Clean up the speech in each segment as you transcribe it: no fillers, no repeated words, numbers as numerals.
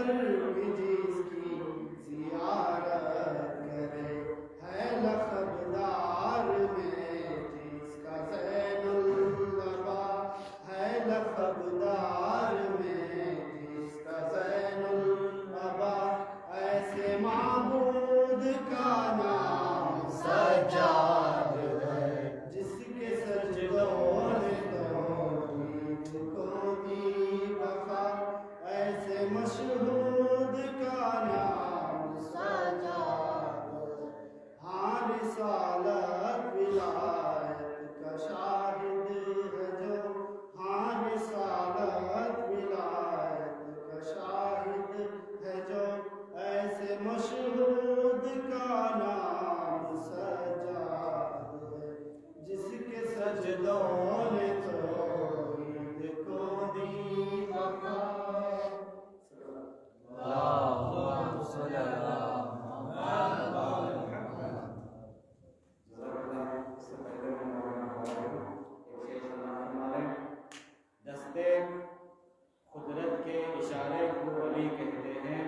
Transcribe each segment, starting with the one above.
پر بھی جس کی زیارت کرے ہے لقبدار میں جس کا زین اللبا ہے لقبدار میں جس کا زین اللبا ایسے معبود کا نام سجاد ہے جس کے سجدوں نے توحید کو دی بقا ایسے مشہود کا نام سجاد ہاں رسالت ولایت کا شاہد ہے جو ہاں رسالت ولایت کا شاہد ہے جو ایسے مشہود کا نام سجاد ہے جس کے سجدوں نے توحید کو دی بقا اللهم صل على دستے قدرت کے اشارے کو ولی کہتے ہیں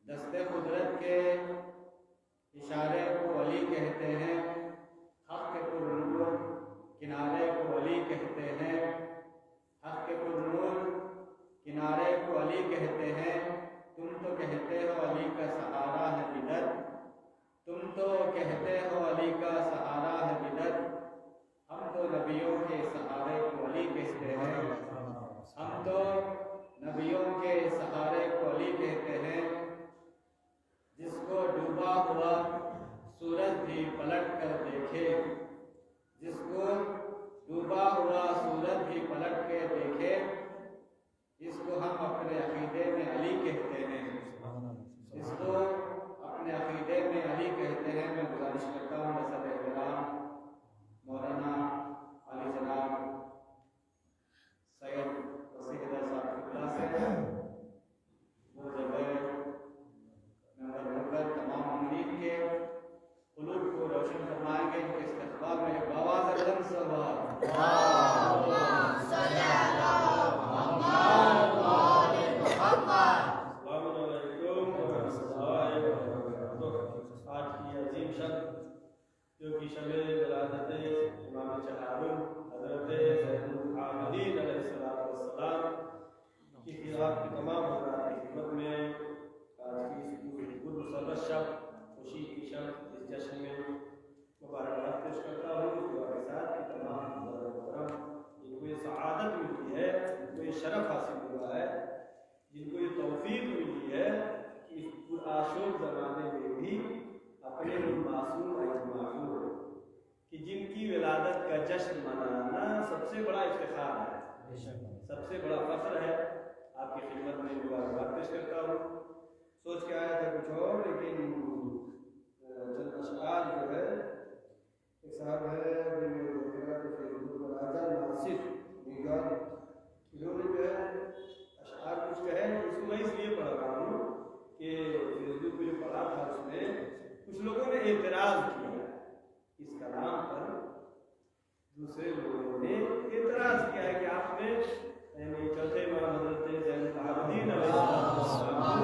دستے قدرت کے اشارے کو ولی کہتے ہیں حق کے پرنور کنارے کو ولی کہتے ہیں حق کے پرنور کنارے کو علی کہتے ہیں تم تو کہتے ہو علی کا سہارا ہے بدت تم تو کہتے ہو علی کا سہارا ہے بدت ہم تو نبیوں کے سہارے کو علی کہتے ہیں ہم تو نبیوں کے سہارے کو علی کہتے ہیں جس کو ڈوبا ہوا سورج بھی پلٹ کر دیکھے جس کو ڈوبا ہوا سورج بھی پلٹ کے دیکھے اس کو ہم اپنے عقیدے میں علی کہتے ہیں اس کو اپنے عقیدے میں علی کہتے ہیں میں گزارش کرتا ہوں نصب احترام مولانا علی جناب سید وسیع صاحب اللہ سے وہ جگہ نمبر ہو کر تمام امید کے قلوب کو روشن فرمائیں گے ان کے استقبال میں بآواز بلند سوال جو کہ شب ولادت امام چہارم حضرت زین العابدین علیہ السلام کی خلاف کی تمام حضرات کی خدمت میں آج کی مسرت شب خوشی کی شب اس جشن میں مبارکباد پیش کرتا ہوں دعا کے ساتھ کہ تمام محترم جن کو یہ سعادت ملی ہے جن کو یہ شرف حاصل ہوا ہے جن کو یہ توفیق ملی ہے کہ اس پرآشوب زمانے میں بھی اپنے معصوم معصوم کہ جن کی ولادت کا جشن منانا سب سے بڑا افتخار ہے سب سے بڑا فخر ہے آپ کی خدمت میں مبارکباد پیش کرتا ہوں سوچ کے آیا تھا کچھ اور لیکن چند اشعار جو ہے ایک صاحب ہے راجا ناصف نگار انہوں نے جو ہے اشعار کچھ کہے اس کو میں اس لیے پڑھ رہا ہوں کہ فیس بک پہ جو پڑھا تھا اس میں کچھ لوگوں نے اعتراض کیا اس کلام پر دوسرے لوگوں نے اعتراض کیا ہے کہ آپ نے یعنی چوتھے امام حضرت زین العابدین علیہ السلام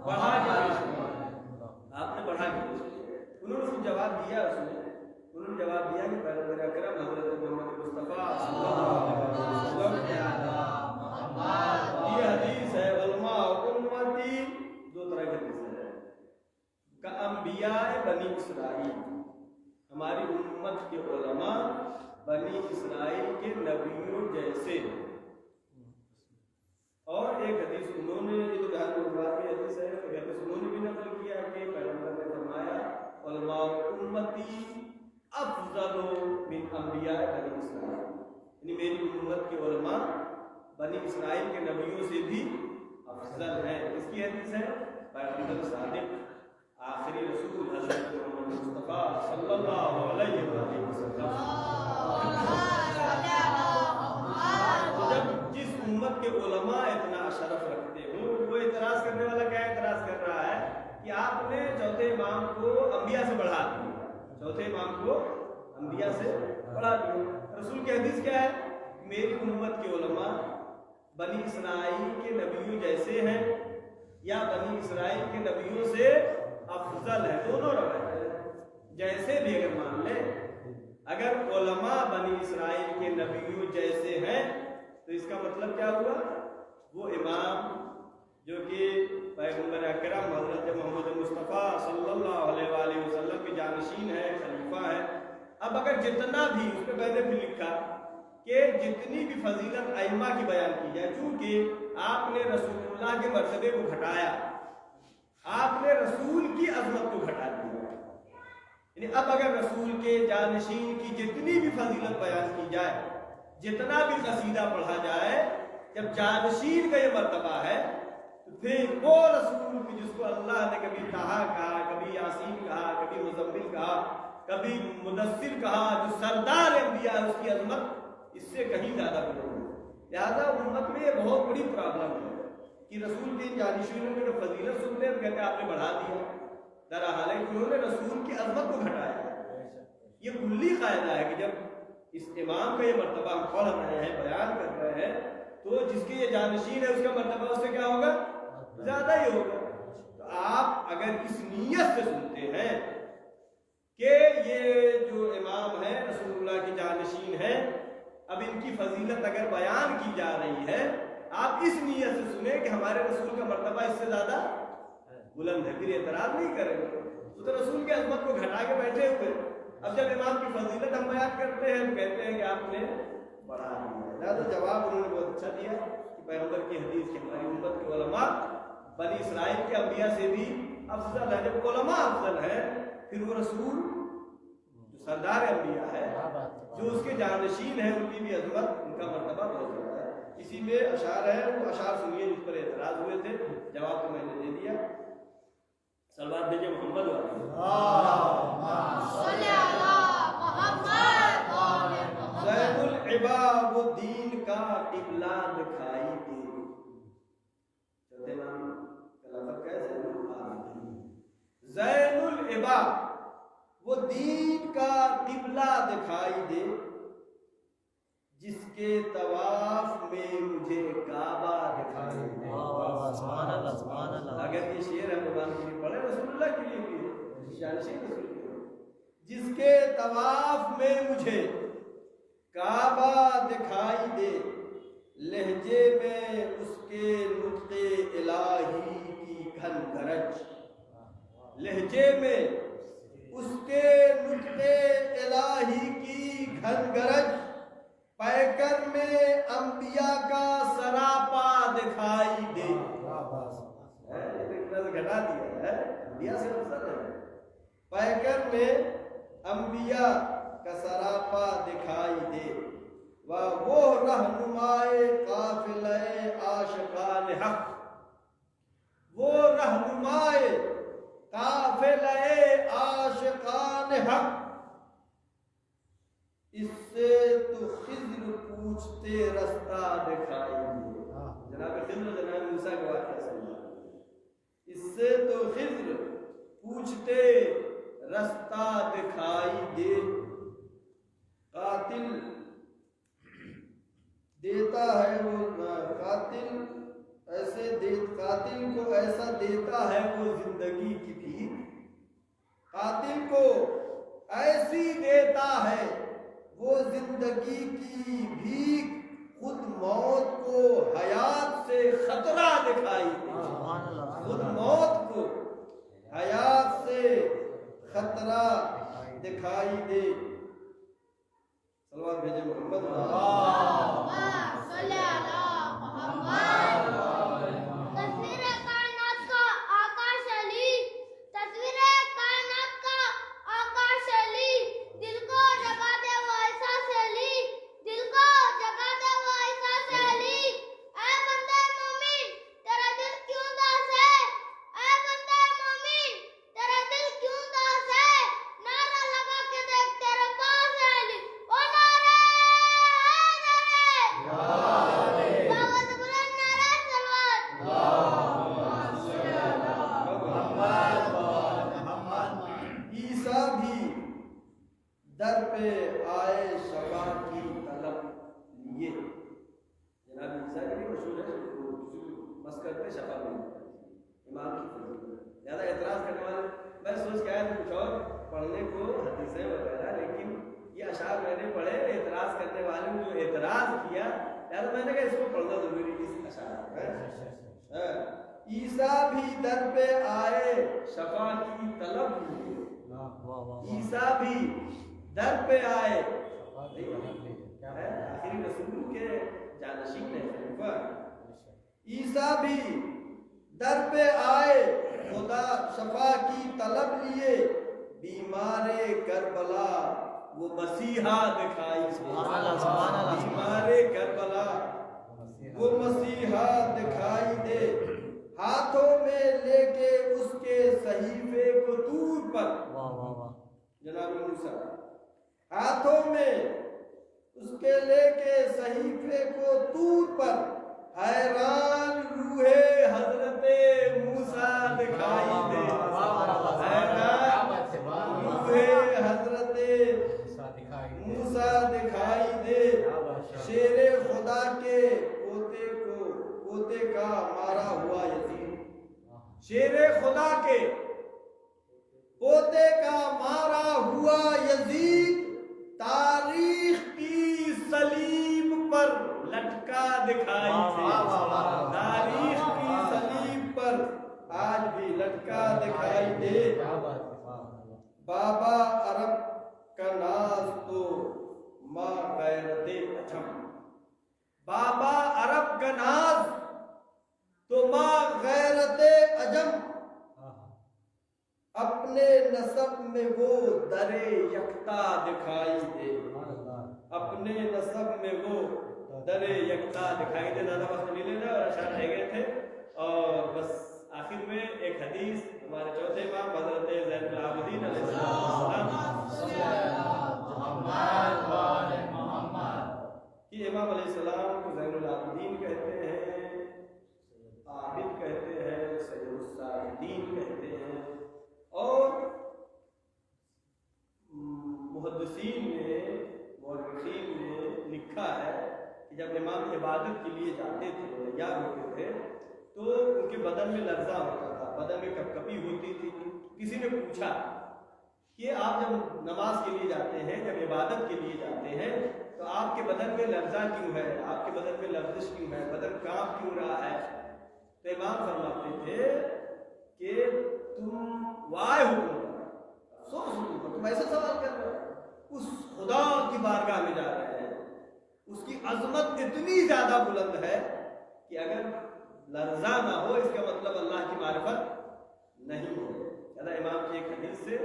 بڑھا کے پیش کیا آپ نے بڑھا کے پیش کیا انہوں نے اس کو جواب دیا اس میں انہوں نے جواب دیا کہ پیغمبر اکرم حضرت محمد مصطفیٰ صلی اللہ علیہ وسلم یہ حدیث ہے علماء امتی دو طرح کی حدیث ہے کا انبیاء بنی اسرائیل ہماری امت کے علماء بنی اسرائیل کے نبیوں جیسے اور ایک حدیث انہوں نے یہ تو جہاں بخاری کی حدیث ہے ایک حدیث انہوں نے بھی نقل کیا کہ پیغمبر نے فرمایا علماء امتی افضل من انبیاء بنی اسرائیل یعنی میری امت کے علماء بنی اسرائیل کے نبیوں سے بھی افضل ہیں اس کی حدیث ہے پیغمبر صادق آخری رسول حضرت محمد مصطفیٰ صلی اللہ علیہ وسلم جب جس امت کے علماء اتنا شرف رکھتے ہوں وہ اعتراض کرنے والا کیا اعتراض کر رہا ہے کہ آپ نے چوتھے امام کو انبیاء سے بڑھا دیا چوتھے امام کو انبیاء سے بڑھا دیا رسول کی حدیث کیا ہے میری امت کے علماء بنی اسرائیل کے نبیوں جیسے ہیں یا بنی اسرائیل کے نبیوں سے افضل ہے، دونوں روایتیں جیسے بھی اگر مان لیں، اگر علماء بنی اسرائیل کے نبیوں جیسے ہیں تو اس کا مطلب کیا ہوا؟ وہ امام جو کہ پیغمبر اکرم حضرت محمد مصطفیٰ صلی اللہ علیہ وآلہ وسلم کے جانشین ہے، خلیفہ ہے۔ اب اگر جتنا بھی اس پہ میں نے بھی لکھا کہ جتنی بھی فضیلت ائمہ کی بیان کی جائے، چونکہ آپ نے رسول اللہ کے مرتبے کو گھٹایا، آپ نے رسول کی عظمت کو گھٹا دیا، یعنی اب اگر رسول کے جانشین کی جتنی بھی فضیلت بیان کی جائے، جتنا بھی قصیدہ پڑھا جائے، جب جانشین کا یہ مرتبہ ہے تو پھر وہ رسول کی جس کو اللہ نے کبھی طٰہٰ کہا، کبھی یاسین کہا، کبھی مزمل کہا، کبھی مدثر کہا، جو سردار انبیاء ہے، اس کی عظمت اس سے کہیں زیادہ بلند ہے۔ لہٰذا امت میں یہ بہت بڑی پرابلم ہے کہ رسول کے جانشینوں میں جو فضیلت سنتے ہیں کہتے ہیں آپ نے بڑھا دیا، درحال ہے کہ انہوں نے رسول کی عظمت کو گھٹایا۔ یہ کلی قاعدہ ہے کہ جب اس امام کا یہ مرتبہ ہم پڑھ رہے ہیں، بیان کر رہے ہیں، تو جس کے یہ جانشین ہے اس کا مرتبہ اس سے کیا ہوگا؟ زیادہ ہی ہوگا۔ تو آپ اگر اس نیت سے سنتے ہیں کہ یہ جو امام ہے رسول اللہ کی جانشین ہے، اب ان کی فضیلت اگر بیان کی جا رہی ہے، آپ اس نیت سے سنیں کہ ہمارے رسول کا مرتبہ اس سے زیادہ بلند ہے، پھر اعتراض نہیں کریں گے۔ تو رسول کی عظمت کو گھٹا کے بیٹھے ہوئے، اب جب امام کی فضیلت ہم بیان کرتے ہیں تو کہتے ہیں کہ آپ نے بڑھا دیا۔ لہٰذا جواب انہوں نے بہت اچھا دیا کہ پیغمبر کی حدیث کی ہماری امت کے علماء بنی اسرائیل کے انبیاء سے بھی افضل ہے۔ جب علماء افضل ہے پھر وہ رسول جو سردار انبیاء ہے، جو اس کے جانشین ہیں، ان کی بھی عظمت، ان کا مرتبہ بہت زیادہ ہے۔ اسی میں اشعار ہے، وہ اشعار سنیے جس پر اعتراض ہوئے تھے، جواب تو میں نے دے دیا۔ سلوات بھیجے محمد زین العبا وہ دین کا قبلہ دکھائی دے، چلتے نام کلمت کا ہے زین العبا وہ دین کا قبلہ دکھائی دے، جس کے طواف میں مجھے کعبہ دکھائی دے۔ سبحان اللہ، سبحان اللہ۔ اگر یہ شعر ہے قرآن کے لیے پڑھے، رسول اللہ کے لیے بھی ہے، جانشین رسول کے لیے، جس کے طواف میں مجھے کعبہ دکھائی دے، لہجے میں اس کے نطق الہی کی گھن گرج، لہجے میں اس کے نطق الہی کی گھن گرج، پیکر میں انبیاء کا سراپا دکھائی دے۔ گھٹا دیا ہے، انبیاء سے افضل ہے۔ پیکر میں انبیاء کا سراپا دکھائی دے، وہ رہنمائے قافلہ عاشقان حق، وہ رہنمائے قافلہ عاشقان حق، اس سے تو خضر پوچھتے رستہ دکھائی دے۔ جناب خضر جناب موسیٰ کا واقعہ سنا، اس سے تو خضر پوچھتے رستہ دکھائی دے، قاتل دیتا ہے وہ قاتل کو ایسا دیتا ہے وہ زندگی کی بھیک، قاتل کو ایسی دیتا ہے وہ زندگی کی بھیک، خود موت کو حیات سے خطرہ دکھائی دے، خود موت کو حیات سے خطرہ دکھائی دے۔ صلوات بھیجے محمد تیرا دل کیوں داس ہے، نعرہ لگا کے دیکھ تیرا مشہور ہے مس کرتے شفا نہیں امام کی فضیلت زیادہ اعتراض کرنے والے میں سوچ کے آیا تھا کچھ اور پڑھنے کو حدیثیں وغیرہ، لیکن یہ اشعار میں نے پڑھے اعتراض کرنے والے نے جو اعتراض کیا یار میں نے کہا اس کو پڑھنا ضروری اس اشعار میں. عیسیٰ بھی در پہ آئے شفا کی طلب لیے، عیسیٰ بھی در پہ آئے آخری رسول کے جانشین ہے خلیفہ. عیسیٰ بھی در پہ آئے خدا شفا کی طلب لیے، بیمار کربلا وہ مسیحا دکھائی دے، بیمار کربلا وہ مسیحا دکھائی دے، ہاتھوں میں لے کے اس کے صحیفے کو دور پر جناب موسیٰ، ہاتھوں میں اس کے لے کے صحیفے کو دور پر، حیران روح حضرت موسیٰ دکھائی دے، حیران روح حضرت موسیٰ دکھائی دے. شیر خدا کے پوتے کا مارا ہوا یزید، شیر خدا کے پوتے کا مارا ہوا یزید، تاریخ کی صلیب پر لٹکا دکھائی دے، تاریخ کی صلیب پر آج بھی لٹکا دکھائی دے. بابا عرب کا ناز تو ماں غیرت اجم، بابا عرب کا ناز تو ماں غیرت اجم، اپنے نسب میں وہ در یکتا دکھائی دے، اپنے نسب میں وہ در یکتا دکھائی دے. زیادہ وقت نہیں لینا اور اشعار رہ گئے تھے، اور بس آخر میں ایک حدیث ہمارے چوتھے امام حضرت زین العابدین علیہ السلام کہ امام علیہ السلام کو زین العابدین کہتے ہیں، عابد کہتے ہیں، سید الساجدین کہتے ہیں. اور محدثین نے مورخین نے لکھا ہے کہ جب امام عبادت کے لیے جاتے تھے یا ہوتے تھے تو ان کے بدن میں لرزہ ہوتا تھا، بدن میں کپ کپی ہوتی تھی. کسی نے پوچھا کہ آپ جب نماز کے لیے جاتے ہیں، جب عبادت کے لیے جاتے ہیں تو آپ کے بدن میں لرزہ کیوں ہے، آپ کے بدن میں لرزش کیوں ہے، بدن کانپ کیوں رہا ہے؟ تو امام فرماتے تھے کہ تم وائے حکم تم ایسا سوال کر رہے ہو، اس خدا کی بارگاہ میں جا رہے ہیں، اس کی عظمت اتنی زیادہ بلند ہے کہ اگر لرزہ نہ ہو اس کا مطلب اللہ کی معرفت نہیں ہو. چلا امام کی ایک حدیث سے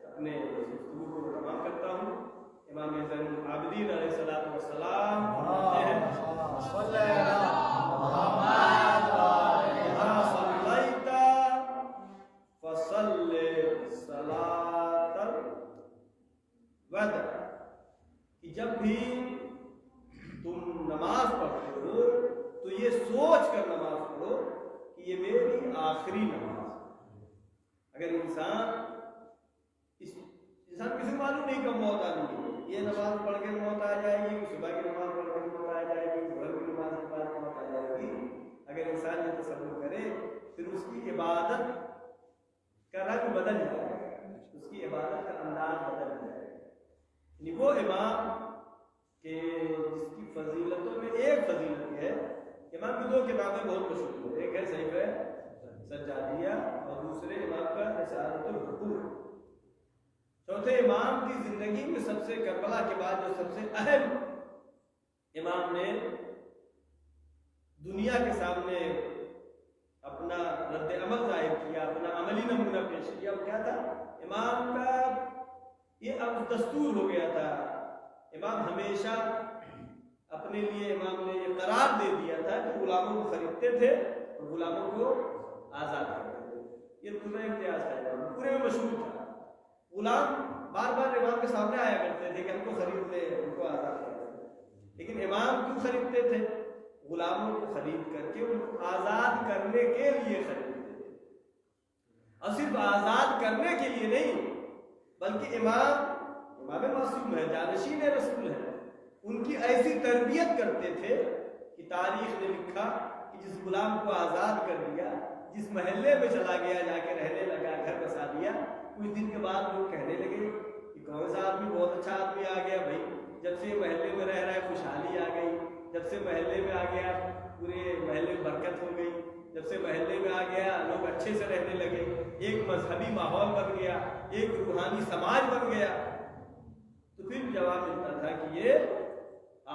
اپنے گفتگو کو تمام کرتا ہوں. امام زین العابدین علیہ الصلوۃ والسلام فرماتے ہیں کہ جب بھی تم نماز پڑھتے ہو تو یہ سوچ کر نماز پڑھو کہ یہ میری آخری نماز ہے. اگر انسان کسی کو معلوم نہیں کب موت آنی ہے، یہ نماز پڑھ کے موت آ جائے گی، صبح کی نماز پڑھ کے موت آ جائے گی، ظہر کی نماز کے بعد موت آ جائے گی. اگر انسان یہ تصور کرے پھر اس کی عبادت کا رنگ بدل جائے گا، اس کی عبادت کا انداز بدل جائے گا. یعنی وہ امام کہ جس کی فضیلتوں میں ایک فضیلت ہے، امام کی دو کتابیں بہت مشہور ہیں، ایک ہے صحیفہ سجادیہ اور دوسرے امام کا رسالۃ الحقوق. چوتھے امام کی زندگی میں سب سے کربلا کے بعد جو سب سے اہم امام نے دنیا کے سامنے اپنا رد عمل ظاہر کیا، اپنا عملی نمونہ پیش کیا، وہ کیا تھا؟ امام کا یہ اب دستور ہو گیا تھا. امام ہمیشہ اپنے لیے امام نے یہ قرار دے دیا تھا کہ غلاموں کو خریدتے تھے اور غلاموں کو آزاد کرتے تھے. یہ پورا امتیاز تھا، پورے میں مشہور تھا. غلام بار بار امام کے سامنے آیا کرتے تھے کہ ہم کو خرید لے، ان کو آزاد کرتے تھے. لیکن امام کیوں خریدتے تھے؟ غلاموں کو خرید کر کے ان کو آزاد کرنے کے لیے خریدتے تھے، اور صرف آزاد کرنے کے لیے نہیں بلکہ امام معصوم ہے، جانشین رسول ہے، ان کی ایسی تربیت کرتے تھے کہ کہ تاریخ نے لکھا کہ جس غلام کو آزاد کر دیا، جس محلے میں چلا گیا، جا کے رہنے لگا، گھر بسا دیا، کچھ دن کے بعد لوگ کہنے لگے کہ کون سا آدمی، بہت اچھا آدمی آ گیا بھائی، جب سے محلے میں رہ رہا ہے خوشحالی آ گئی، جب سے محلے میں آ گیا پورے محلے میں برکت ہو گئی، جب سے محلے میں آ گیا لوگ اچھے سے رہنے لگے، ایک مذہبی ماحول بن گیا، ایک روحانی سماج بن گیا۔ تو پھر جواب ملتا تھا کہ یہ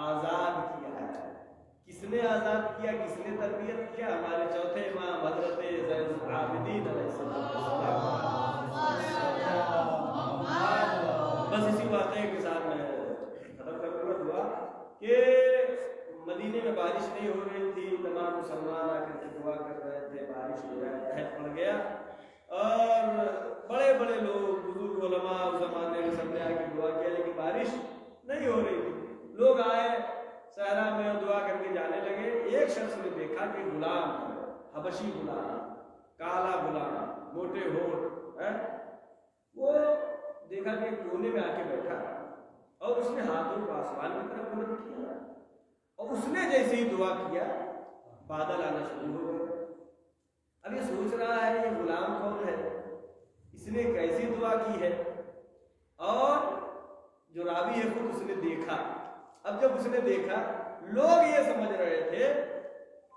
آزاد کیا ہے۔ کس نے آزاد کیا، کس نے تربیت کیا؟ ہمارے چوتھے امام حضرت زین العابدین علیہ السلام۔ بس اسی واقعے کے ساتھ میں ختم کروں گا دعا کہ مدینے میں بارش نہیں ہو رہی تھی، تمام مسلمان آ کر کے دعا کر رہے تھے، بارش ہو جائے، قحط پڑ گیا، اور بڑے بڑے لوگ، بزرگ علماء اس زمانے میں سب نے آ کے دعا کیا، لیکن بارش نہیں ہو رہی تھی۔ لوگ آئے صحرا میں دعا کر کے جانے لگے، ایک شخص نے دیکھا کہ غلام ہے، حبشی غلام، کالا غلام، موٹے ہونٹ، وہ دیکھا کہ کونے میں آ کے بیٹھا اور اس نے ہاتھوں کو آسمان کی طرف بلند کیا، اور اس نے جیسے ہی دعا کیا بادل آنا شروع ہو گئے۔ اب یہ سوچ رہا ہے یہ غلام کون ہے، اس نے کیسی دعا کی ہے، اور جو راوی ہے خود اس نے دیکھا۔ اب جب اس نے دیکھا، لوگ یہ سمجھ رہے تھے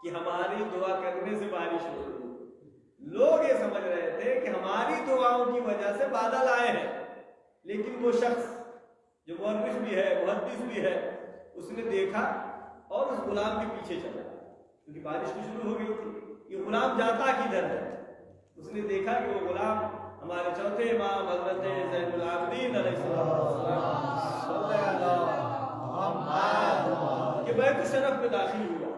کہ ہماری دعا کرنے سے بارش ہو رہی ہے، لوگ یہ سمجھ رہے تھے کہ ہماری دعاؤں کی وجہ سے بادل آئے ہیں، لیکن وہ شخص جو مورخ بھی ہے، محدث بھی ہے، اس نے دیکھا اور اس غلام کے پیچھے چلا، کیونکہ بارش تو شروع ہو گئی تھی، یہ غلام جاتا کدھر ہے؟ اس نے دیکھا کہ وہ غلام ہمارے چوتھے امام حضرت زین العابدین علیہ السلام کہ بیت الشرف میں داخل ہوا۔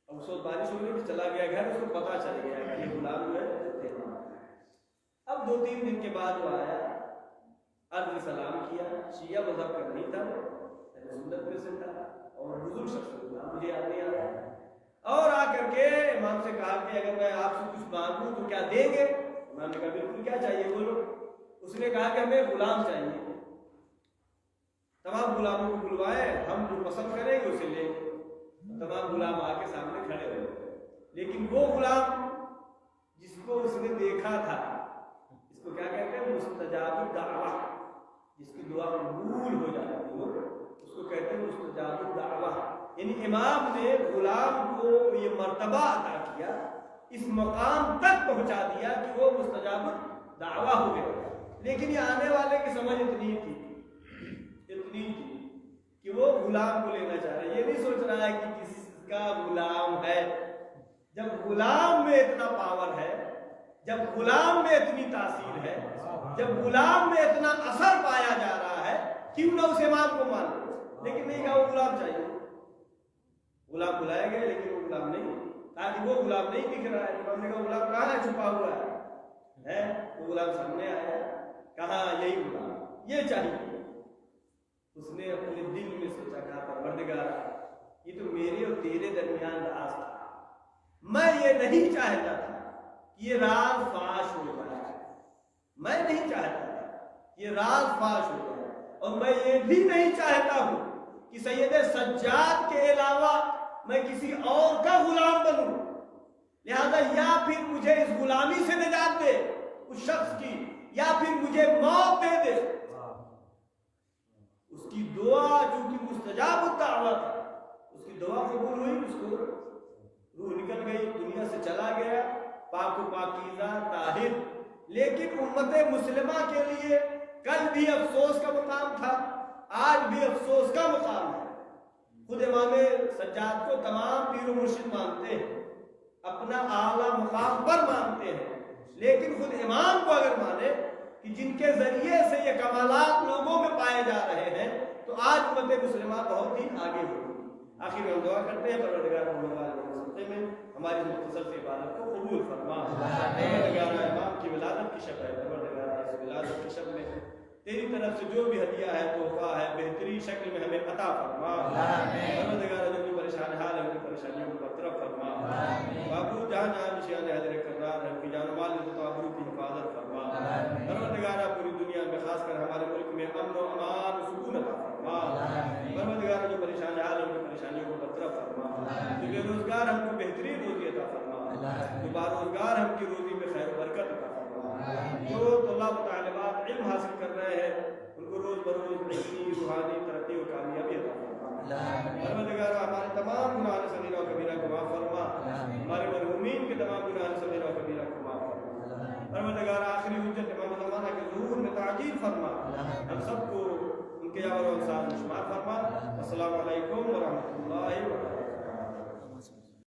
اب اس وقت بارش ہونے کی چلا گیا گھر، اس کو پتا چل گیا کہ یہ غلام جو ہے۔ اب 2-3 دن کے بعد وہ آیا، عرض سلام کیا، شیعہ مذہب کا نہیں تھا، سنت میں سے تھا، اور بزرگ شخص تھا، مجھے یاد نہیں آ رہا، اور آ کر کے امام سے کہا کہ اگر میں آپ سے کچھ مانگوں تو کیا دیں گے؟ امام نے کہا بالکل، کیا چاہیے بولو۔ اس نے کہا کہ ہمیں غلام چاہیے، تمام غلاموں کو بلوائے، ہم جو پسند کریں گے اسے لیں گے۔ تمام غلام آ کے سامنے کھڑے ہوئے، لیکن وہ غلام جس کو اس نے دیکھا تھا، اس کو کیا کہتے ہیں؟ مستجاب الدعوہ، جس کی دعا قبول ہو جاتی ہے، اس کو کہتے ہیں مستجاب الدعوہ۔ یعنی امام نے غلام کو یہ مرتبہ عطا کیا، اس مقام تک پہنچا دیا کہ وہ مستجاب الدعوہ ہو گیا۔ لیکن یہ آنے والے کی سمجھ اتنی تھی کہ وہ غلام کو لینا چاہ رہے، یہ نہیں سوچ رہا ہے کہ کس کا غلام ہے۔ جب غلام میں اتنا پاور ہے، جب غلام میں اتنی تاثیر ہے، جب غلام میں اتنا اثر پایا جا رہا ہے، کیوں نہ اس امام کو مانو؟ لیکن نہیں کہا وہ غلام چاہیے، غلام بلائے گئے لیکن وہ غلام نہیں، تاکہ وہ غلام نہیں دکھ رہا ہے۔ امام نے کہا غلام کہاں ہے؟ چھپا ہوا ہے۔ وہ غلام سامنے آیا، کہا یہی غلام، یہ چاہیے۔ اس نے اپنے دل میں سوچا، کہا پروردگار یہ تو میرے اور تیرے درمیان راز تھا، میں یہ نہیں چاہتا تھا کہ یہ راز فاش ہو جائے، میں نہیں چاہتا تھا یہ راز فاش ہو جائے، اور میں یہ بھی نہیں چاہتا ہوں کہ سید سجاد کے علاوہ میں کسی اور کا غلام بنوں، لہذا یا پھر مجھے اس غلامی سے نجات دے اس شخص کی، یا پھر مجھے موت دے دے۔ اس کی دعا چونکہ مستجاب الدعوہ تھا، اس کی دعا قبول ہوئی، اس کو روح نکل گئی، دنیا سے چلا گیا، پاک و پاکیزہ طاہر۔ لیکن امت مسلمہ کے لیے کل بھی افسوس کا مقام تھا، آج بھی افسوس کا مقام ہے۔ خود امام سجاد کو تمام پیر و مرشد مانتے ہیں، اپنا اعلیٰ مقام پر مانتے ہیں، لیکن خود امام کو اگر مانے کہ جن کے ذریعے سے یہ کمالات لوگوں میں پائے جا رہے ہیں، تو آج امت مسلمہ بہت ہی آگے ہوگی۔ آخر میں ہم دعا کرتے ہیں پروردگار میں ہماری مختصر سی عبادت کو قبول فرما۔ پروردگار امام کی ولادت کی شب ہے، پروردگار اس ولادت کی شب میں تیری طرف سے جو بھی ہدیہ ہے، تحفہ ہے، بہترین شکل میں ہمیں عطا فرما۔ پروردگار جو بھی پریشان حال ہے ان کی پریشانیوں کو برطرف فرما۔ بابو جہاں جہاں نشان حاضر کرار ہے، ان کی جان و مال عزت و آبرو کی حفاظت فرما۔ پروردگار پوری دنیا میں خاص کر ہمارے ملک میں امن و امان و سکون عطا فرما۔ پروردگار جو پریشان حال ہے ان کی پریشانیوں کو برطرف فرما۔ جو بے روزگار ہم کو بہترین روزی عطا فرما، جو باروزگار ہم کی روزی میں خیر و برکت عطا فرما، جو طلاب و طالبات علم حاصل کر رہے ہیں ان کو روز بروز علمی روحانی ترقی و کامیابی عطا فرما۔ پروردگار ہمارے تمام گناہ صغیرہ و کبیرہ کو معاف فرما، ہمارے مرحومین کے تمام گناہ صغیرہ و کبیرہ کو معاف فرما۔ پروردگار آخری حجت امام زمانہ کے ظہور میں تعجیل فرما، ہم سب کو ان کے یاور و انصار میں شمار فرما۔ السلام علیکم ورحمۃ اللہ وبرکاتہ۔